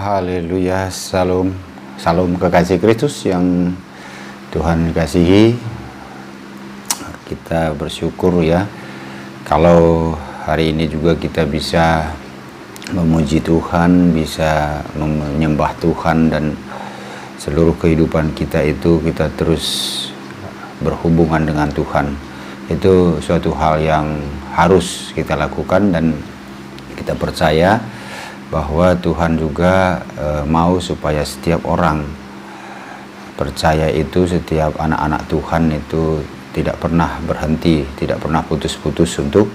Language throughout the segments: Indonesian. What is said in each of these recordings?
Haleluya, salam kekasih Kristus yang Tuhan kasihi. Kita bersyukur ya kalau hari ini juga kita bisa memuji Tuhan, bisa menyembah Tuhan, dan seluruh kehidupan kita itu kita terus berhubungan dengan Tuhan. Itu suatu hal yang harus kita lakukan, dan kita percaya bahwa Tuhan juga mau supaya setiap orang percaya itu, setiap anak-anak Tuhan itu tidak pernah berhenti, tidak pernah putus-putus untuk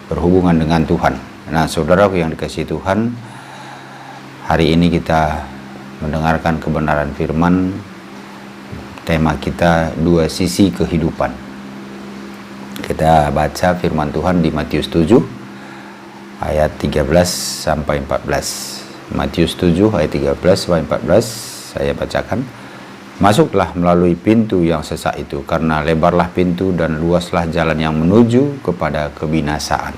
berhubungan dengan Tuhan. Nah, saudaraku yang dikasihi Tuhan, hari ini kita mendengarkan kebenaran firman. Tema kita dua sisi kehidupan. Kita baca firman Tuhan di Matius 7 ayat 13 sampai 14. Matius 7 ayat 13 sampai 14 saya bacakan. Masuklah melalui pintu yang sesak itu, karena lebarlah pintu dan luaslah jalan yang menuju kepada kebinasaan,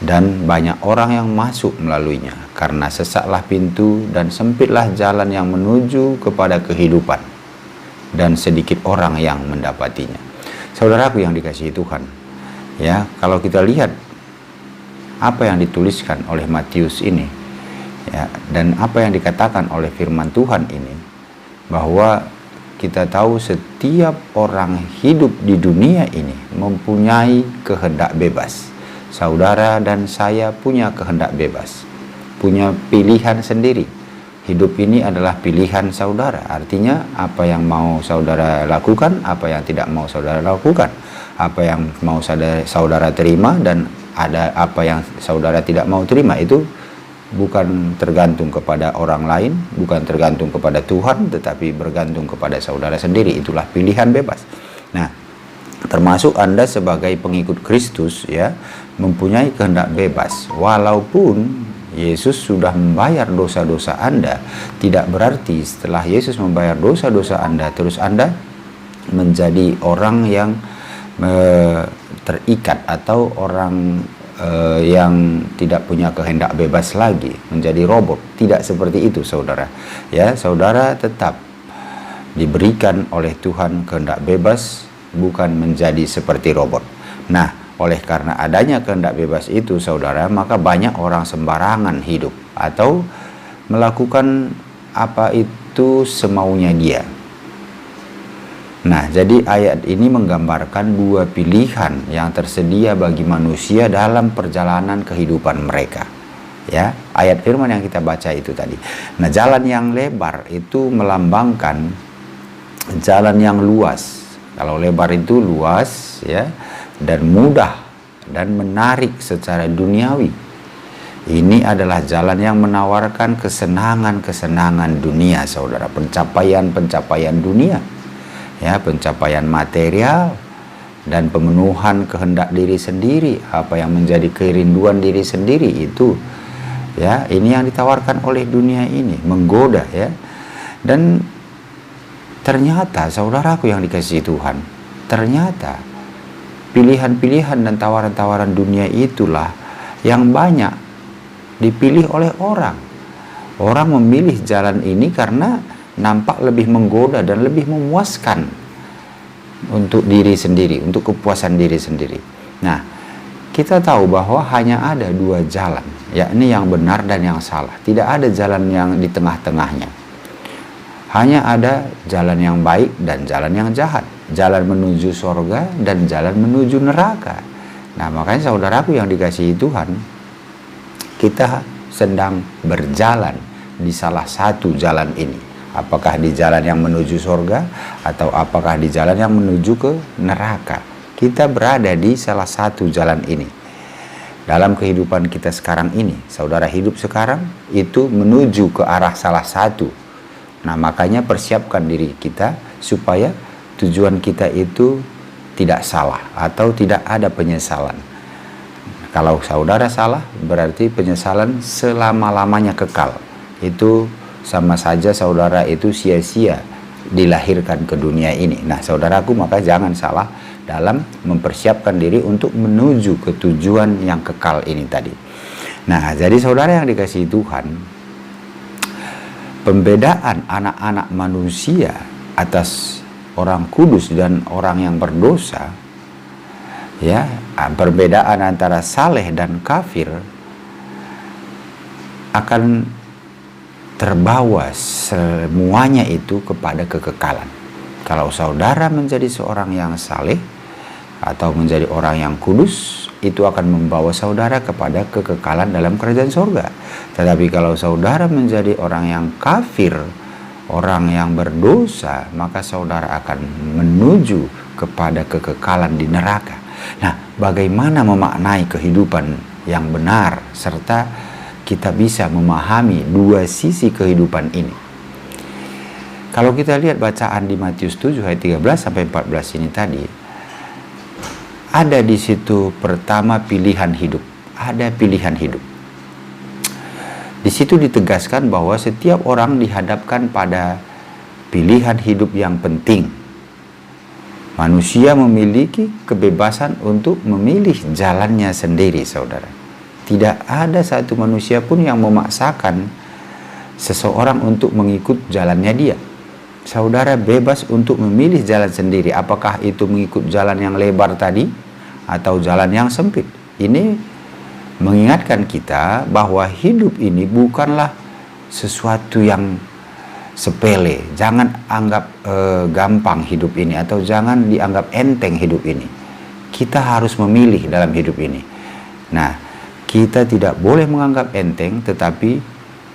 dan banyak orang yang masuk melaluinya. Karena sesaklah pintu dan sempitlah jalan yang menuju kepada kehidupan, dan sedikit orang yang mendapatinya. Saudaraku yang dikasihi Tuhan, ya, kalau kita lihat apa yang dituliskan oleh Matius ini, ya, dan apa yang dikatakan oleh firman Tuhan ini, bahwa kita tahu setiap orang hidup di dunia ini mempunyai kehendak bebas. Saudara dan saya punya kehendak bebas, punya pilihan sendiri. Hidup ini adalah pilihan saudara. Artinya apa yang mau saudara lakukan, apa yang tidak mau saudara lakukan, apa yang mau saudara terima, dan ada apa yang saudara tidak mau terima. Itu bukan tergantung kepada orang lain, bukan tergantung kepada Tuhan, tetapi bergantung kepada saudara sendiri. Itulah pilihan bebas. Nah, termasuk Anda sebagai pengikut Kristus, ya, mempunyai kehendak bebas. Walaupun Yesus sudah membayar dosa-dosa Anda, tidak berarti setelah Yesus membayar dosa-dosa Anda, terus Anda menjadi orang yang terikat, atau orang yang tidak punya kehendak bebas lagi, menjadi robot. Tidak seperti itu, saudara. Ya, saudara tetap diberikan oleh Tuhan kehendak bebas, bukan menjadi seperti robot. Nah, oleh karena adanya kehendak bebas itu, saudara, maka banyak orang sembarangan hidup atau melakukan apa itu semaunya dia. Nah, jadi ayat ini menggambarkan dua pilihan yang tersedia bagi manusia dalam perjalanan kehidupan mereka. Ya, ayat firman yang kita baca itu tadi. Nah, jalan yang lebar itu melambangkan jalan yang luas. Kalau lebar itu luas, ya, dan mudah dan menarik secara duniawi. Ini adalah jalan yang menawarkan kesenangan-kesenangan dunia, saudara, pencapaian-pencapaian dunia. Ya, pencapaian material dan pemenuhan kehendak diri sendiri, apa yang menjadi kerinduan diri sendiri itu, ya, ini yang ditawarkan oleh dunia ini, menggoda, ya. Dan ternyata, saudaraku yang dikasihi Tuhan, ternyata pilihan-pilihan dan tawaran-tawaran dunia itulah yang banyak dipilih oleh orang. Orang memilih jalan ini karena nampak lebih menggoda dan lebih memuaskan untuk diri sendiri, untuk kepuasan diri sendiri. Nah, kita tahu bahwa hanya ada dua jalan, yakni yang benar dan yang salah. Tidak ada jalan yang di tengah-tengahnya. Hanya ada jalan yang baik dan jalan yang jahat, jalan menuju sorga dan jalan menuju neraka. Nah, makanya saudaraku yang dikasihi Tuhan, kita sedang berjalan di salah satu jalan ini. Apakah di jalan yang menuju sorga atau apakah di jalan yang menuju ke neraka. Kita berada di salah satu jalan ini. dalam kehidupan kita sekarang ini. Saudara hidup sekarang itu menuju ke arah salah satu. Nah, makanya persiapkan diri kita supaya tujuan kita itu tidak salah atau tidak ada penyesalan. Kalau saudara salah, berarti penyesalan selama-lamanya kekal. Itu sama saja saudara itu sia-sia dilahirkan ke dunia ini. Nah, saudaraku, maka jangan salah dalam mempersiapkan diri untuk menuju ke tujuan yang kekal ini tadi. Nah, jadi saudara yang dikasihi Tuhan, pembedaan anak-anak manusia atas orang kudus dan orang yang berdosa, ya, perbedaan antara saleh dan kafir akan terbawa semuanya itu kepada kekekalan. Kalau saudara menjadi seorang yang saleh atau menjadi orang yang kudus, itu akan membawa saudara kepada kekekalan dalam kerajaan surga. Tetapi kalau saudara menjadi orang yang kafir, orang yang berdosa, maka saudara akan menuju kepada kekekalan di neraka. Nah, bagaimana memaknai kehidupan yang benar serta kita bisa memahami dua sisi kehidupan ini? Kalau kita lihat bacaan di Matius 7 ayat 13 sampai 14 ini tadi, ada di situ pertama pilihan hidup. Ada pilihan hidup. Di situ ditegaskan bahwa setiap orang dihadapkan pada pilihan hidup yang penting. Manusia memiliki kebebasan untuk memilih jalannya sendiri, saudara. Tidak ada satu manusia pun yang memaksakan seseorang untuk mengikut jalannya dia. Saudara bebas untuk memilih jalan sendiri. Apakah itu mengikut jalan yang lebar tadi atau jalan yang sempit? Ini mengingatkan kita bahwa hidup ini bukanlah sesuatu yang sepele. Jangan anggap gampang hidup ini, atau jangan dianggap enteng hidup ini. Kita harus memilih dalam hidup ini. Nah, kita tidak boleh menganggap enteng, tetapi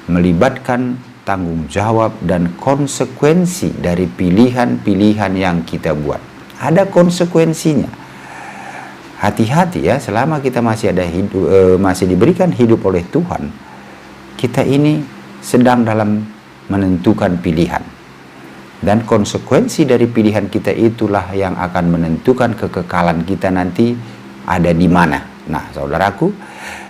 melibatkan tanggung jawab dan konsekuensi dari pilihan-pilihan yang kita buat. Ada konsekuensinya. Hati-hati ya, selama kita masih ada hidup, masih diberikan hidup oleh Tuhan, kita ini sedang dalam menentukan pilihan. Dan konsekuensi dari pilihan kita itulah yang akan menentukan kekekalan kita nanti ada di mana. Nah, saudaraku,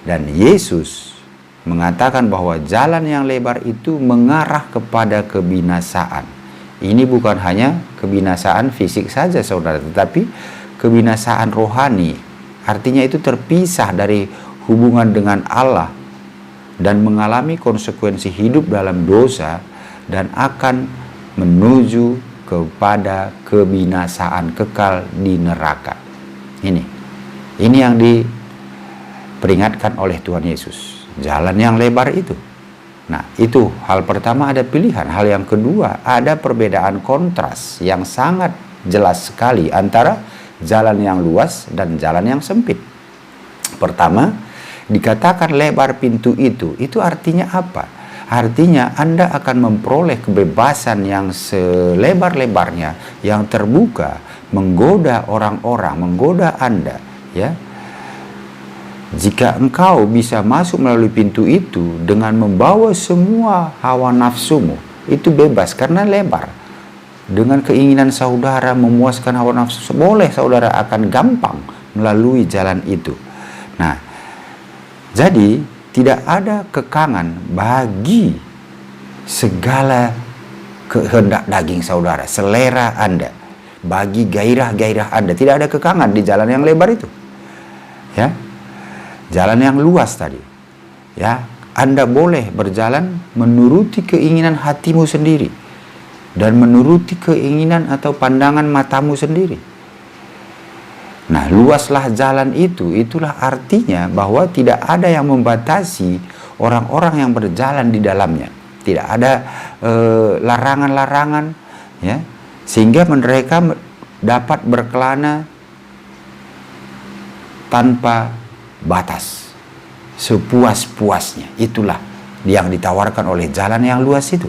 dan Yesus mengatakan bahwa jalan yang lebar itu mengarah kepada kebinasaan. Ini bukan hanya kebinasaan fisik saja, saudara, tetapi kebinasaan rohani. Artinya itu terpisah dari hubungan dengan Allah dan mengalami konsekuensi hidup dalam dosa dan akan menuju kepada kebinasaan kekal di neraka. Ini yang diperingatkan oleh Tuhan Yesus. Jalan yang lebar itu. Nah, itu hal pertama, ada pilihan. Hal yang kedua, ada perbedaan kontras yang sangat jelas sekali antara jalan yang luas dan jalan yang sempit. Pertama, dikatakan lebar pintu itu artinya apa? Artinya Anda akan memperoleh kebebasan yang selebar-lebarnya, yang terbuka, menggoda orang-orang, menggoda Anda, ya. Jika engkau bisa masuk melalui pintu itu dengan membawa semua hawa nafsumu, itu bebas karena lebar. Dengan keinginan saudara memuaskan hawa nafsu, boleh saudara akan gampang melalui jalan itu. Nah, jadi tidak ada kekangan bagi segala kehendak daging saudara, selera Anda, bagi gairah-gairah Anda. Tidak ada kekangan di jalan yang lebar itu. Ya. Jalan yang luas tadi. Ya, Anda boleh berjalan menuruti keinginan hatimu sendiri dan menuruti keinginan atau pandangan matamu sendiri. Nah, luaslah jalan itu, itulah artinya bahwa tidak ada yang membatasi orang-orang yang berjalan di dalamnya. Tidak ada larangan-larangan, ya, sehingga mereka dapat berkelana tanpa batas, sepuas-puasnya. Itulah yang ditawarkan oleh jalan yang luas itu.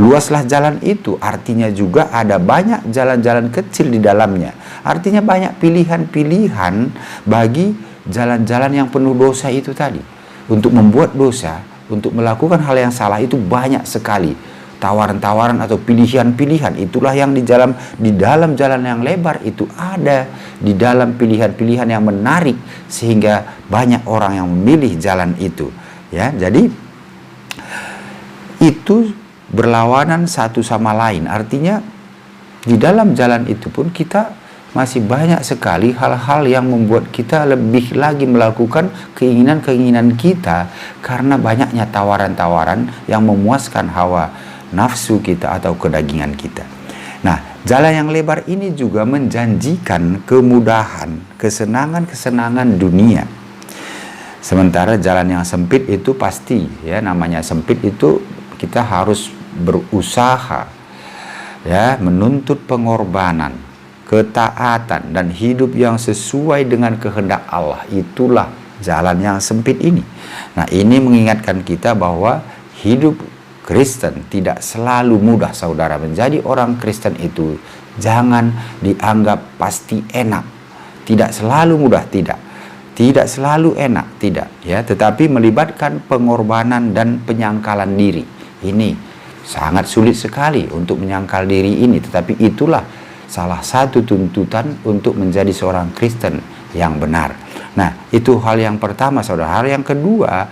Luaslah jalan itu, artinya juga ada banyak jalan-jalan kecil di dalamnya. Artinya banyak pilihan-pilihan bagi jalan-jalan yang penuh dosa itu tadi. Untuk membuat dosa, untuk melakukan hal yang salah itu banyak sekali tawaran-tawaran atau pilihan-pilihan. Itulah yang di dalam jalan yang lebar itu ada, di dalam pilihan-pilihan yang menarik, sehingga banyak orang yang memilih jalan itu. Ya, jadi itu berlawanan satu sama lain. Artinya di dalam jalan itu pun kita masih banyak sekali hal-hal yang membuat kita lebih lagi melakukan keinginan-keinginan kita, karena banyaknya tawaran-tawaran yang memuaskan hawa nafsu kita atau kedagingan kita. Nah, jalan yang lebar ini juga menjanjikan kemudahan, kesenangan-kesenangan dunia. Sementara jalan yang sempit itu pasti, ya, namanya sempit itu kita harus berusaha, ya, menuntut pengorbanan, ketaatan, dan hidup yang sesuai dengan kehendak Allah. Itulah jalan yang sempit ini. Nah, ini mengingatkan kita bahwa hidup Kristen tidak selalu mudah, saudara. Menjadi orang Kristen itu jangan dianggap pasti enak. Tidak selalu mudah, tidak. Tidak selalu enak, tidak, ya. Tetapi melibatkan pengorbanan dan penyangkalan diri. Ini sangat sulit sekali untuk menyangkal diri ini, tetapi itulah salah satu tuntutan untuk menjadi seorang Kristen yang benar. Nah, itu hal yang pertama, saudara. Hal yang kedua,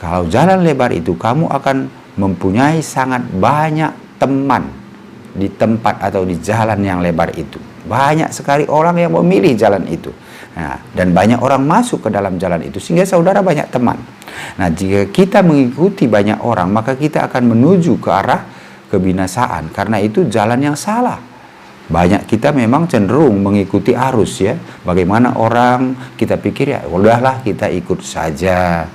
kalau jalan lebar itu, kamu akan mempunyai sangat banyak teman di tempat atau di jalan yang lebar itu. Banyak sekali orang yang memilih jalan itu. Nah, dan banyak orang masuk ke dalam jalan itu, sehingga saudara banyak teman. Nah, jika kita mengikuti banyak orang, maka kita akan menuju ke arah kebinasaan, karena itu jalan yang salah. Banyak kita memang cenderung mengikuti arus, ya. Bagaimana orang, kita pikir ya udahlah kita ikut saja,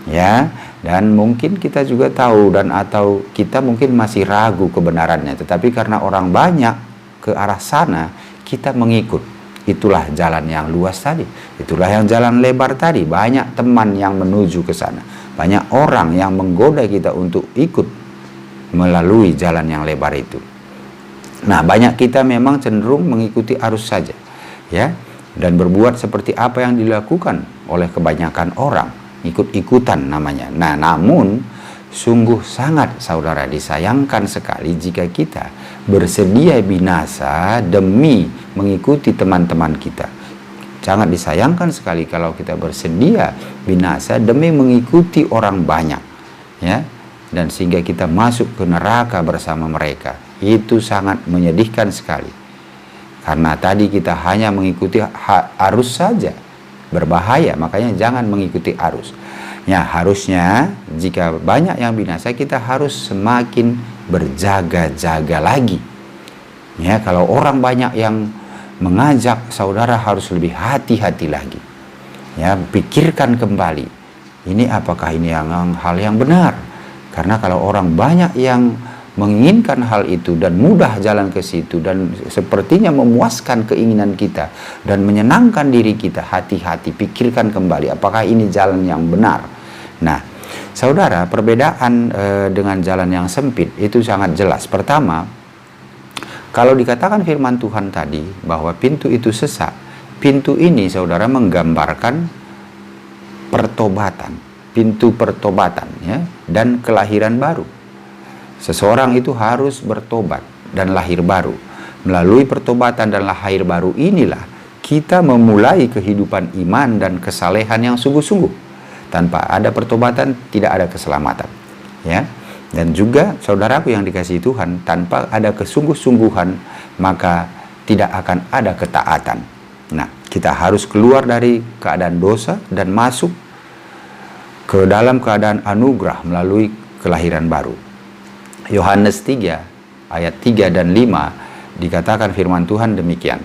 ya. Dan mungkin kita juga tahu atau kita mungkin masih ragu kebenarannya, tetapi karena orang banyak ke arah sana, kita mengikut. Itulah jalan yang luas tadi. Itulah yang jalan lebar tadi. Banyak teman yang menuju ke sana. Banyak orang yang menggoda kita untuk ikut melalui jalan yang lebar itu. Nah, banyak kita memang cenderung mengikuti arus saja, ya, dan berbuat seperti apa yang dilakukan oleh kebanyakan orang, ikut-ikutan namanya. Nah, namun sungguh sangat, saudara, disayangkan sekali jika kita bersedia binasa demi mengikuti teman-teman kita. Sangat disayangkan sekali kalau kita bersedia binasa demi mengikuti orang banyak, ya, dan sehingga kita masuk ke neraka bersama mereka. Itu sangat menyedihkan sekali, karena tadi kita hanya mengikuti arus saja, berbahaya. Makanya jangan mengikuti arus. Ya, harusnya jika banyak yang binasa, kita harus semakin berjaga-jaga lagi. Ya, kalau orang banyak yang mengajak, saudara harus lebih hati-hati lagi. Ya, pikirkan kembali, ini apakah ini hal yang benar? Karena kalau orang banyak yang menginginkan hal itu dan mudah jalan ke situ dan sepertinya memuaskan keinginan kita dan menyenangkan diri kita, hati-hati, pikirkan kembali apakah ini jalan yang benar. Nah, saudara, perbedaan dengan jalan yang sempit itu sangat jelas. Pertama, kalau dikatakan firman Tuhan tadi bahwa pintu itu sesak, pintu ini, saudara, menggambarkan pertobatan, pintu pertobatan, ya, dan kelahiran baru. Seseorang itu harus bertobat dan lahir baru. Melalui pertobatan dan lahir baru inilah kita memulai kehidupan iman dan kesalehan yang sungguh-sungguh. Tanpa ada pertobatan tidak ada keselamatan, ya. Dan juga saudaraku yang dikasihi Tuhan, tanpa ada kesungguh-sungguhan maka tidak akan ada ketaatan. Nah, kita harus keluar dari keadaan dosa dan masuk ke dalam keadaan anugerah melalui kelahiran baru. Yohanes 3 ayat 3 dan 5 dikatakan firman Tuhan demikian.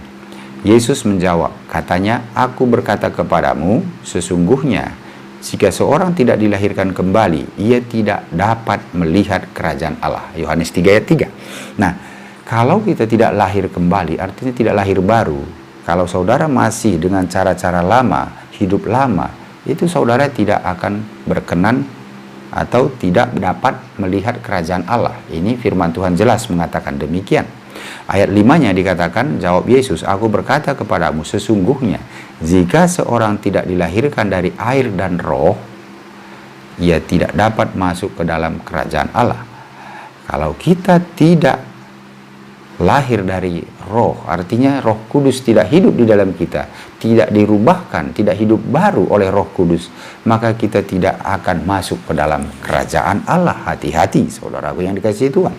Yesus menjawab, katanya, aku berkata kepadamu, sesungguhnya jika seorang tidak dilahirkan kembali, ia tidak dapat melihat kerajaan Allah. Yohanes 3 ayat 3. Nah, kalau kita tidak lahir kembali, artinya tidak lahir baru. Kalau saudara masih dengan cara-cara lama, hidup lama, itu saudara tidak akan berkenan atau tidak dapat melihat kerajaan Allah. Ini firman Tuhan jelas mengatakan demikian. Ayat 5-nya dikatakan, jawab Yesus, aku berkata kepadamu, sesungguhnya Jika seorang tidak dilahirkan dari air dan roh, ia tidak dapat masuk ke dalam kerajaan Allah. Kalau kita tidak lahir dari roh, artinya Roh Kudus tidak hidup di dalam kita, tidak dirubahkan, tidak hidup baru oleh Roh Kudus, maka kita tidak akan masuk ke dalam kerajaan Allah. Hati-hati saudaraku yang dikasihi Tuhan.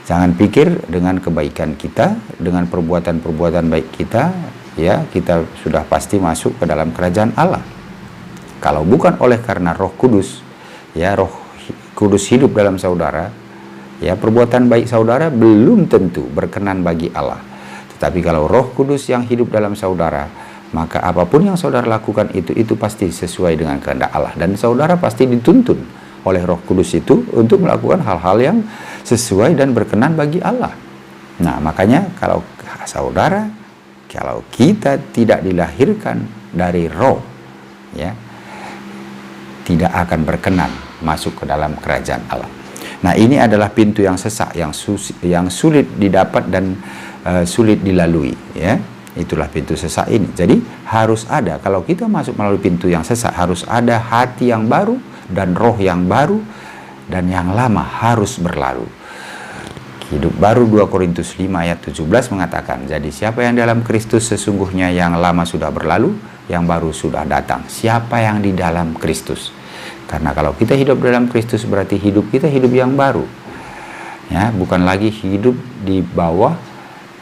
Jangan pikir dengan kebaikan kita, dengan perbuatan-perbuatan baik kita, ya, kita sudah pasti masuk ke dalam kerajaan Allah. Kalau bukan oleh karena Roh Kudus, ya, Roh Kudus hidup dalam saudara, ya, perbuatan baik saudara belum tentu berkenan bagi Allah. Tetapi kalau Roh Kudus yang hidup dalam saudara, maka apapun yang saudara lakukan itu pasti sesuai dengan kehendak Allah. Dan saudara pasti dituntun oleh Roh Kudus itu untuk melakukan hal-hal yang sesuai dan berkenan bagi Allah. Nah, makanya kalau saudara, kalau kita tidak dilahirkan dari roh, ya, tidak akan berkenan masuk ke dalam kerajaan Allah. Nah, ini adalah pintu yang sesak, yang sulit didapat dan sulit dilalui, ya. Itulah pintu sesak ini. Jadi harus ada, kalau kita masuk melalui pintu yang sesak, harus ada hati yang baru dan roh yang baru, dan yang lama harus berlalu. Hidup baru 2 Korintus 5 ayat 17 mengatakan, jadi siapa yang dalam Kristus sesungguhnya yang lama sudah berlalu, yang baru sudah datang. Siapa yang di dalam Kristus? Karena kalau kita hidup dalam Kristus berarti hidup kita hidup yang baru, ya, bukan lagi hidup di bawah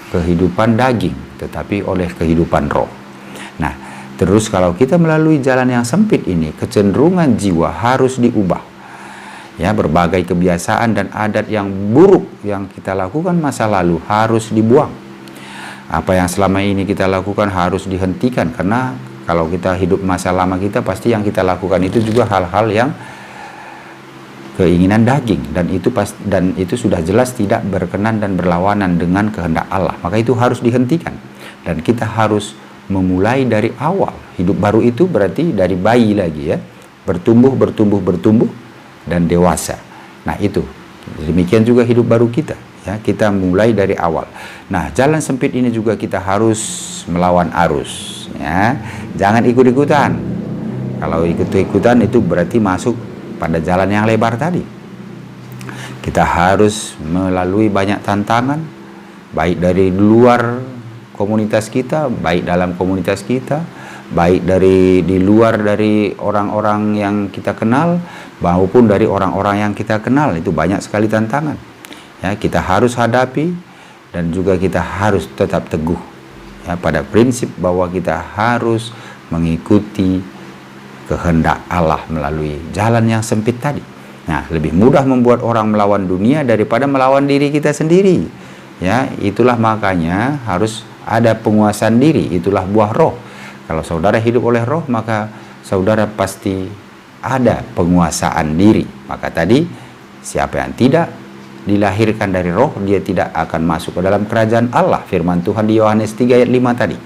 kehidupan daging, tetapi oleh kehidupan roh. Nah, terus kalau kita melalui jalan yang sempit ini, kecenderungan jiwa harus diubah, ya, berbagai kebiasaan dan adat yang buruk yang kita lakukan masa lalu harus dibuang. Apa yang selama ini kita lakukan harus dihentikan, karena kalau kita hidup masa lama kita, pasti yang kita lakukan itu juga hal-hal yang keinginan daging, dan itu sudah jelas tidak berkenan dan berlawanan dengan kehendak Allah. Maka itu harus dihentikan, dan kita harus memulai dari awal. Hidup baru itu berarti dari bayi lagi, ya, bertumbuh dan dewasa. Nah, itu demikian juga hidup baru kita, ya, kita mulai dari awal. Nah, jalan sempit ini juga kita harus melawan arus, ya. Jangan ikut-ikutan. Kalau ikut-ikutan itu berarti masuk pada jalan yang lebar tadi. Kita harus melalui banyak tantangan, baik dari luar komunitas kita, baik dalam komunitas kita, baik di luar dari orang-orang yang kita kenal, maupun dari orang-orang yang kita kenal. Itu banyak sekali tantangan, ya, kita harus hadapi, dan juga kita harus tetap teguh, ya, pada prinsip bahwa kita harus mengikuti kehendak Allah melalui jalan yang sempit tadi. Nah, lebih mudah membuat orang melawan dunia daripada melawan diri kita sendiri, ya. Itulah makanya harus ada penguasaan diri. Itulah buah roh. Kalau saudara hidup oleh roh, maka saudara pasti ada penguasaan diri. Maka tadi, siapa yang tidak dilahirkan dari roh, dia tidak akan masuk ke dalam kerajaan Allah. Firman Tuhan di Yohanes 3 ayat 5 tadi.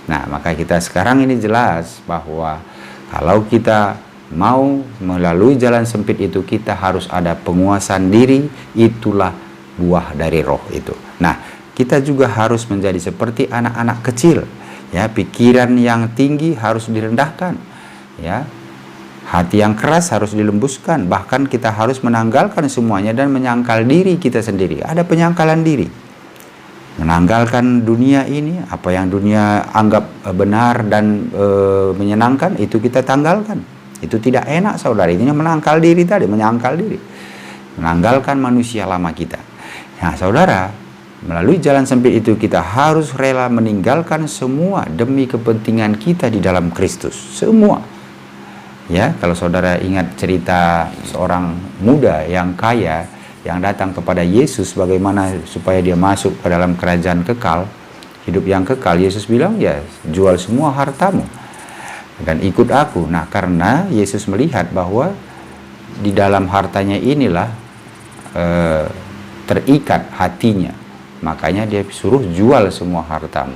Nah, maka kita sekarang ini jelas bahwa kalau kita mau melalui jalan sempit itu, kita harus ada penguasaan diri. Itulah buah dari roh itu. Nah, kita juga harus menjadi seperti anak-anak kecil, ya. Pikiran yang tinggi harus direndahkan, ya. Hati yang keras harus dilembuskan. Bahkan kita harus menanggalkan semuanya dan menyangkal diri kita sendiri. Ada penyangkalan diri. Menanggalkan dunia ini, apa yang dunia anggap benar dan menyenangkan, itu kita tanggalkan. Itu tidak enak, saudara. Ini menangkal diri tadi, menyangkal diri. Menanggalkan manusia lama kita. Nah, saudara, melalui jalan sempit itu kita harus rela meninggalkan semua demi kepentingan kita di dalam Kristus. Semua. Ya, kalau saudara ingat cerita seorang muda yang kaya yang datang kepada Yesus bagaimana supaya dia masuk ke dalam kerajaan kekal, hidup yang kekal, Yesus bilang, ya, jual semua hartamu dan ikut aku. Nah, karena Yesus melihat bahwa di dalam hartanya inilah terikat hatinya, makanya dia suruh jual semua hartamu.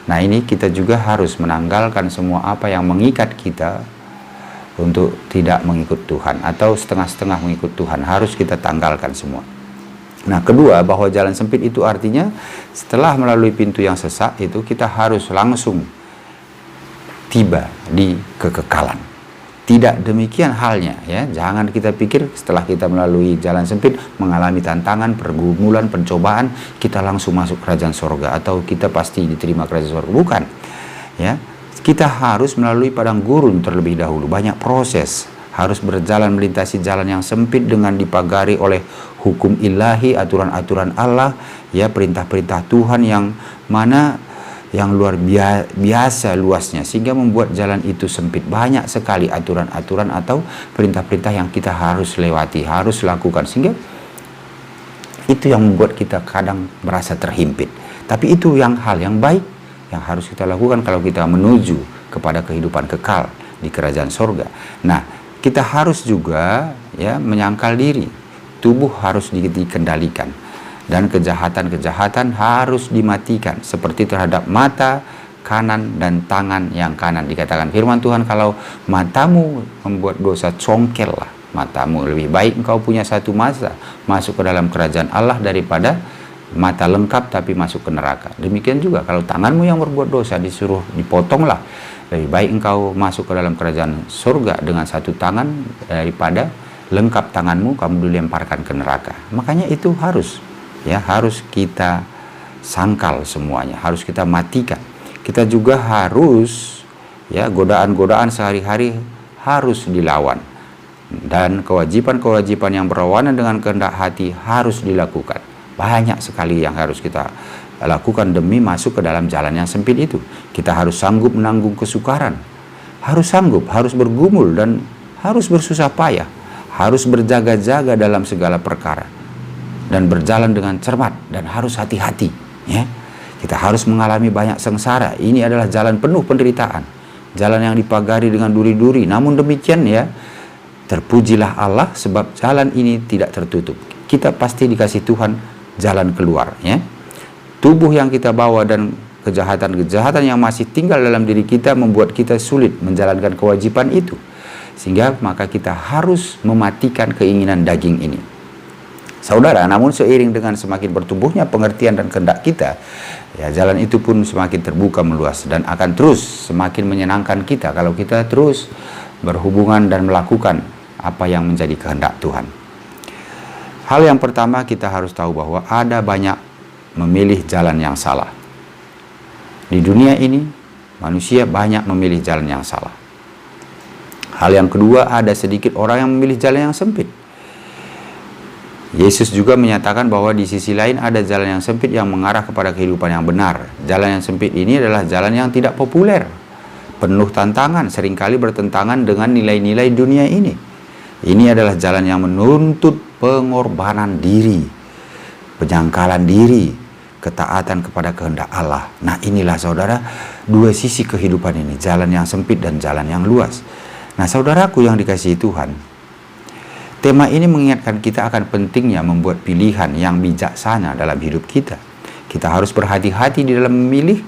Nah, ini kita juga harus menanggalkan semua apa yang mengikat kita untuk tidak mengikut Tuhan, atau setengah-setengah mengikut Tuhan. Harus kita tanggalkan semua. Nah, kedua, bahwa jalan sempit itu artinya setelah melalui pintu yang sesak itu, kita harus langsung tiba di kekekalan. Tidak demikian halnya, ya. Jangan kita pikir setelah kita melalui jalan sempit, mengalami tantangan, pergumulan, pencobaan, kita langsung masuk kerajaan sorga atau kita pasti diterima kerajaan sorga. Bukan, ya. Kita harus melalui padang gurun terlebih dahulu. Banyak proses, harus berjalan melintasi jalan yang sempit dengan dipagari oleh hukum ilahi, aturan-aturan Allah, ya, perintah-perintah Tuhan yang mana yang luar biasa luasnya, sehingga membuat jalan itu sempit. Banyak sekali aturan-aturan atau perintah-perintah yang kita harus lewati, harus lakukan, sehingga itu yang membuat kita kadang merasa terhimpit. Tapi itu hal yang baik yang harus kita lakukan kalau kita menuju kepada kehidupan kekal di kerajaan sorga. Nah, kita harus juga, ya, menyangkal diri. Tubuh harus dikendalikan. Dan kejahatan-kejahatan harus dimatikan, seperti terhadap mata kanan dan tangan yang kanan. Dikatakan firman Tuhan, kalau matamu membuat dosa, congkellah matamu. Lebih baik engkau punya satu mata masuk ke dalam kerajaan Allah daripada mata lengkap tapi masuk ke neraka. Demikian juga kalau tanganmu yang berbuat dosa, disuruh dipotonglah. Lebih baik engkau masuk ke dalam kerajaan surga dengan satu tangan daripada lengkap tanganmu kamu dilemparkan ke neraka. Makanya itu harus, ya, harus kita sangkal semuanya, harus kita matikan. Kita juga harus, ya, godaan-godaan sehari-hari harus dilawan, dan kewajiban-kewajiban yang berlawanan dengan kehendak hati harus dilakukan. Banyak sekali yang harus kita lakukan demi masuk ke dalam jalan yang sempit itu. Kita harus sanggup menanggung kesukaran, harus sanggup, harus bergumul, dan harus bersusah payah, harus berjaga-jaga dalam segala perkara, dan berjalan dengan cermat, dan harus hati-hati, ya. Kita harus mengalami banyak sengsara. Ini adalah jalan penuh penderitaan, jalan yang dipagari dengan duri-duri. Namun demikian, ya, terpujilah Allah sebab jalan ini tidak tertutup. Kita pasti dikasih Tuhan jalan keluar, ya. Tubuh yang kita bawa dan kejahatan-kejahatan yang masih tinggal dalam diri kita membuat kita sulit menjalankan kewajiban itu, sehingga maka kita harus mematikan keinginan daging ini. Saudara, namun seiring dengan semakin bertumbuhnya pengertian dan kehendak kita, ya, jalan itu pun semakin terbuka meluas dan akan terus semakin menyenangkan kita kalau kita terus berhubungan dan melakukan apa yang menjadi kehendak Tuhan. Hal yang pertama, kita harus tahu bahwa ada banyak memilih jalan yang salah. Di dunia ini, manusia banyak memilih jalan yang salah. Hal yang kedua, ada sedikit orang yang memilih jalan yang sempit. Yesus juga menyatakan bahwa di sisi lain ada jalan yang sempit yang mengarah kepada kehidupan yang benar. Jalan yang sempit ini adalah jalan yang tidak populer, penuh tantangan, seringkali bertentangan dengan nilai-nilai dunia ini. Ini adalah jalan yang menuntut pengorbanan diri, penyangkalan diri, ketaatan kepada kehendak Allah. Nah, inilah saudara, dua sisi kehidupan ini, jalan yang sempit dan jalan yang luas. Nah, saudaraku yang dikasihi Tuhan, tema ini mengingatkan kita akan pentingnya membuat pilihan yang bijaksana dalam hidup kita. Kita harus berhati-hati di dalam memilih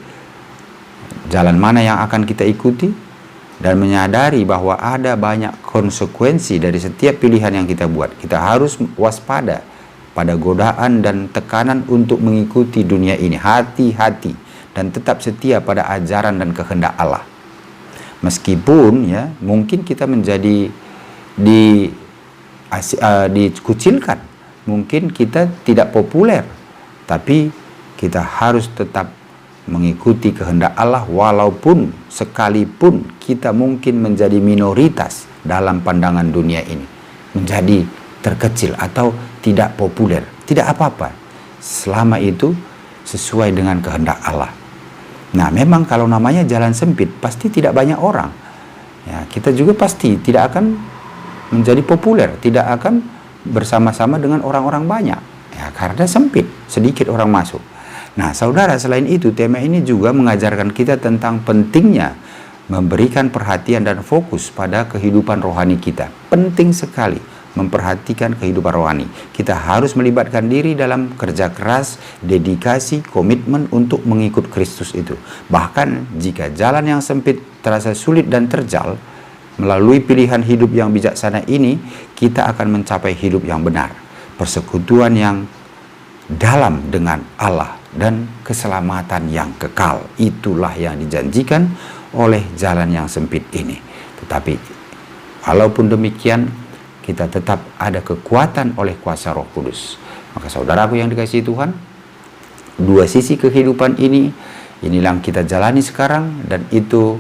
jalan mana yang akan kita ikuti, dan menyadari bahwa ada banyak konsekuensi dari setiap pilihan yang kita buat. Kita harus waspada pada godaan dan tekanan untuk mengikuti dunia ini. Hati-hati dan tetap setia pada ajaran dan kehendak Allah. Meskipun, ya, mungkin kita menjadi dikucilkan, mungkin kita tidak populer, tapi kita harus tetap mengikuti kehendak Allah, walaupun sekalipun kita mungkin menjadi minoritas dalam pandangan dunia ini, menjadi terkecil atau tidak populer. Tidak apa-apa, selama itu sesuai dengan kehendak Allah. Nah, memang kalau namanya jalan sempit, pasti tidak banyak orang, ya. Kita juga pasti tidak akan menjadi populer, tidak akan bersama-sama dengan orang-orang banyak, ya, karena sempit, sedikit orang masuk. Nah, saudara, selain itu, tema ini juga mengajarkan kita tentang pentingnya memberikan perhatian dan fokus pada kehidupan rohani kita. Penting sekali memperhatikan kehidupan rohani. Kita harus melibatkan diri dalam kerja keras, dedikasi, komitmen untuk mengikut Kristus itu. Bahkan jika jalan yang sempit terasa sulit dan terjal, melalui pilihan hidup yang bijaksana ini, kita akan mencapai hidup yang benar, persekutuan yang dalam dengan Allah dan keselamatan yang kekal. Itulah yang dijanjikan oleh jalan yang sempit ini. Tetapi walaupun demikian, kita tetap ada kekuatan oleh kuasa Roh Kudus. Maka saudaraku yang dikasihi Tuhan, dua sisi kehidupan ini, inilah yang kita jalani sekarang, dan itu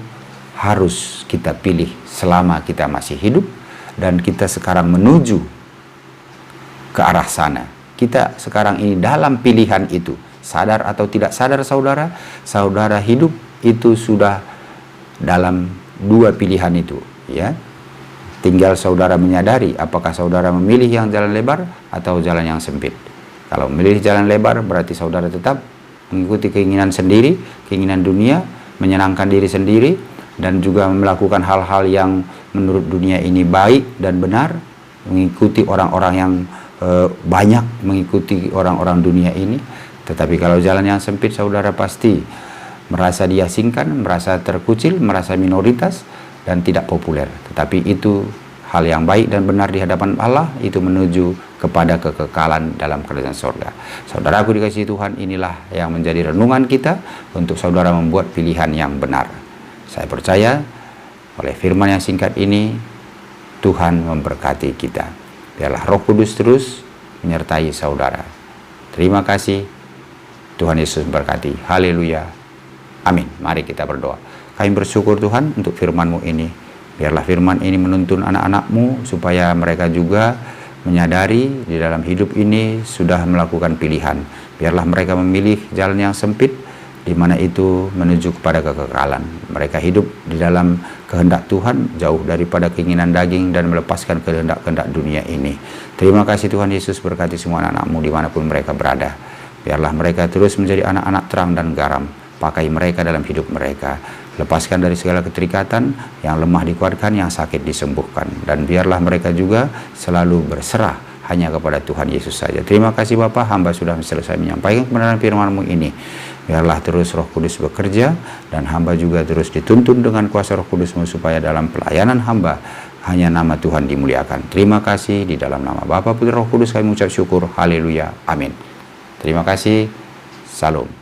harus kita pilih selama kita masih hidup, dan kita sekarang menuju ke arah sana. Kita sekarang ini dalam pilihan itu. Sadar atau tidak sadar saudara, saudara hidup itu sudah dalam dua pilihan itu, ya. Tinggal saudara menyadari apakah saudara memilih yang jalan lebar atau jalan yang sempit. Kalau memilih jalan lebar berarti saudara tetap mengikuti keinginan sendiri, keinginan dunia, menyenangkan diri sendiri, dan juga melakukan hal-hal yang menurut dunia ini baik dan benar, mengikuti orang-orang yang banyak mengikuti orang-orang dunia ini. Tetapi kalau jalan yang sempit, saudara pasti merasa diasingkan, merasa terkucil, merasa minoritas, dan tidak populer. Tetapi itu hal yang baik dan benar di hadapan Allah, itu menuju kepada kekekalan dalam kerajaan sorga. Saudaraku dikasihi Tuhan, inilah yang menjadi renungan kita untuk saudara membuat pilihan yang benar. Saya percaya oleh firman yang singkat ini, Tuhan memberkati kita. Biarlah Roh Kudus terus menyertai saudara. Terima kasih. Tuhan Yesus memberkati. Haleluya. Amin. Mari kita berdoa. Kami bersyukur Tuhan untuk firman-Mu ini. Biarlah firman ini menuntun anak-anak-Mu supaya mereka juga menyadari di dalam hidup ini sudah melakukan pilihan. Biarlah mereka memilih jalan yang sempit, di mana itu menuju kepada kekekalan. Mereka hidup di dalam kehendak Tuhan, jauh daripada keinginan daging dan melepaskan kehendak-kehendak dunia ini. Terima kasih Tuhan Yesus, berkati semua anak-anak-Mu dimanapun mereka berada. Biarlah mereka terus menjadi anak-anak terang dan garam. Pakai mereka dalam hidup mereka. Lepaskan dari segala keterikatan, yang lemah dikuatkan, yang sakit disembuhkan. Dan biarlah mereka juga selalu berserah hanya kepada Tuhan Yesus saja. Terima kasih Bapa, hamba sudah selesai menyampaikan kebenaran firman-Mu ini. Biarlah terus Roh Kudus bekerja, dan hamba juga terus dituntun dengan kuasa Roh Kudus-Mu supaya dalam pelayanan hamba hanya nama Tuhan dimuliakan. Terima kasih, di dalam nama Bapa, Putra, Roh Kudus kami mengucap syukur. Haleluya. Amin. Terima kasih. Salam.